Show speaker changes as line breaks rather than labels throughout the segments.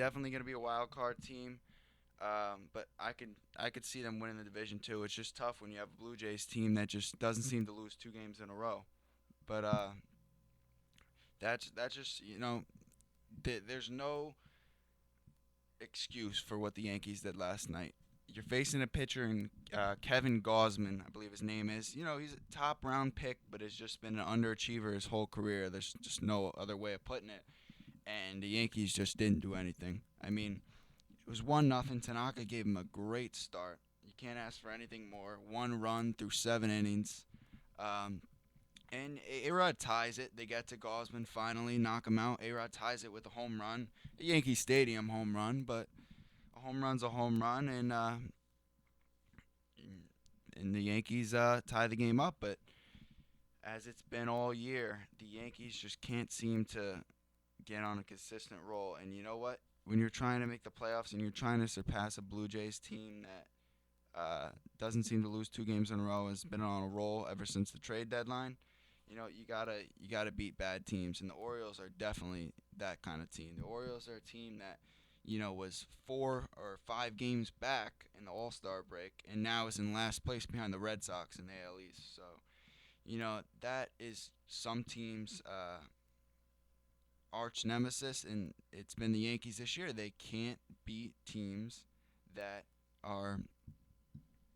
Definitely going to be a wild card team. But I could see them winning the division too. It's just tough when you have a Blue Jays team that just doesn't seem to lose 2 games in a row. But that's just there's no excuse for what the Yankees did last night. You're facing a pitcher in Kevin Gausman, I believe his name is. He's a top round pick, but has just been an underachiever his whole career. There's just no other way of putting it. And the Yankees just didn't do anything. I mean, it was 1-0. Tanaka gave him a great start. You can't ask for anything more. 1 run through 7 innings. Um, and A-Rod ties it. They get to Gosman finally, knock him out. A-Rod ties it with a home run. A Yankee Stadium home run, but a home run's a home run, and the Yankees tie the game up. But as it's been all year, the Yankees just can't seem to get on a consistent roll. And you know what? When you're trying to make the playoffs and you're trying to surpass a Blue Jays team that doesn't seem to lose 2 games in a row, has been on a roll ever since the trade deadline. You gotta beat bad teams, and the Orioles are definitely that kind of team. The Orioles are a team that was 4 or 5 games back in the All Star break, and now is in last place behind the Red Sox in the AL East. So that is some teams' arch nemesis, and it's been the Yankees this year. They can't beat teams that are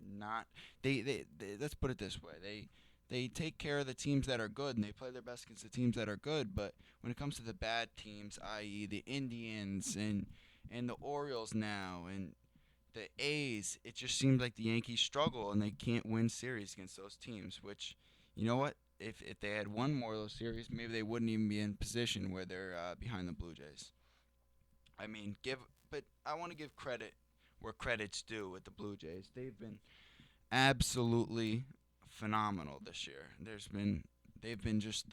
not. They let's put it this way. They take care of the teams that are good, and they play their best against the teams that are good. But when it comes to the bad teams, i.e., the Indians and the Orioles now and the A's, it just seems like the Yankees struggle and they can't win series against those teams. Which, you know what? If they had won more of those series, maybe they wouldn't even be in position where they're behind the Blue Jays. I mean, but I want to give credit where credit's due with the Blue Jays. They've been absolutely phenomenal this year. They've been just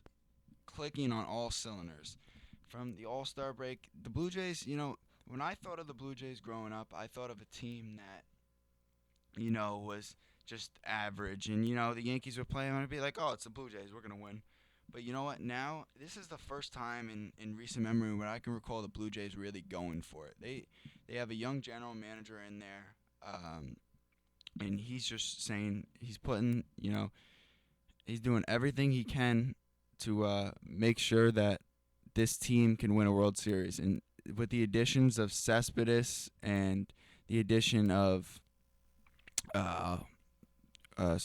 clicking on all cylinders. From the All Star break, the Blue Jays, when I thought of the Blue Jays growing up, I thought of a team that, was just average. And, the Yankees would play them and I'd be like, oh, it's the Blue Jays. We're going to win. But you know what? Now, this is the first time in recent memory when I can recall the Blue Jays really going for it. They have a young general manager in there. And he's just saying he's putting, he's doing everything he can to make sure that this team can win a World Series. And with the additions of Cespedes and the addition of, uh, uh,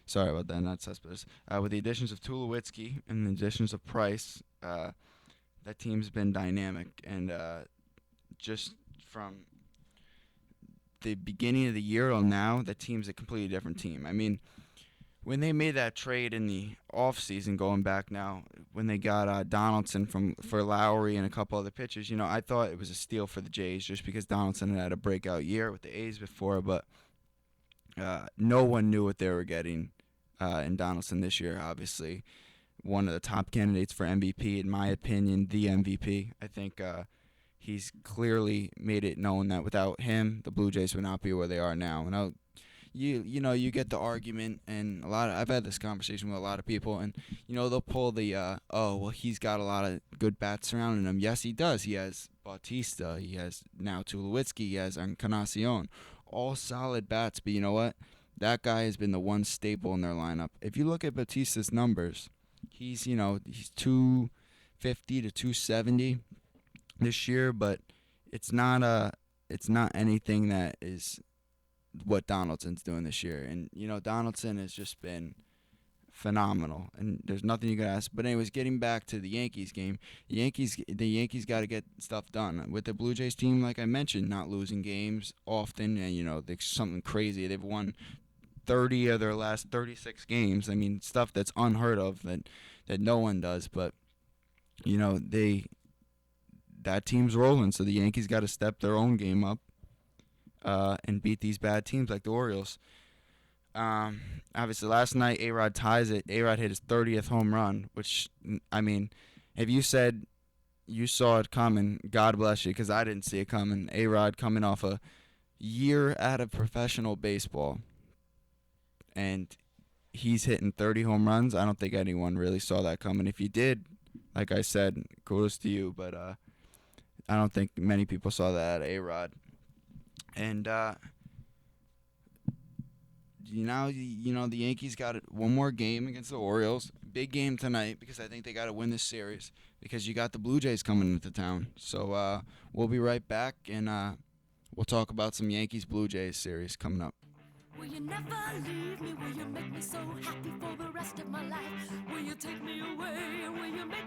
sorry about that, not Cespedes, with the additions of Tulowitzki and the additions of Price, that team's been dynamic. And just from the beginning of the year till now, the team's a completely different team. I mean, when they made that trade in the offseason, going back now, when they got Donaldson for Lowry and a couple other pitchers, I thought it was a steal for the Jays just because Donaldson had a breakout year with the A's before, but no one knew what they were getting in Donaldson this year. Obviously, one of the top candidates for MVP, in my opinion, the MVP. I think he's clearly made it known that without him, the Blue Jays would not be where they are now. And you get the argument, and I've had this conversation with a lot of people, and they'll pull the oh well, he's got a lot of good bats surrounding him. Yes, he does. He has Bautista, he has now Tulowitzki, he has Encarnacion, all solid bats. But you know what? That guy has been the one staple in their lineup. If you look at Bautista's numbers, he's 250 to 270 this year, but it's not anything that is what Donaldson's doing this year. And Donaldson has just been phenomenal, and there's nothing you can ask. But anyways, getting back to the Yankees game, the Yankees got to get stuff done with the Blue Jays team. Like I mentioned, not losing games often, and there's something crazy. They've won 30 of their last 36 games. I mean, stuff that's unheard of that no one does. But they that team's rolling, so the Yankees got to step their own game up and beat these bad teams like the Orioles. Obviously, last night A-Rod ties it. A-Rod hit his 30th home run, which, I mean, if you said you saw it coming, God bless you, because I didn't see it coming. A-Rod coming off a year out of professional baseball, and he's hitting 30 home runs. I don't think anyone really saw that coming. If you did, like I said, kudos to you. But I don't think many people saw that A-Rod. And the Yankees got one more game against the Orioles. Big game tonight because I think they got to win this series because you got the Blue Jays coming into town. So we'll be right back and we'll talk about some Yankees Blue Jays series coming up.
Will you never leave me? Will you make me so happy for the rest of my life? Will you take me away? Will you make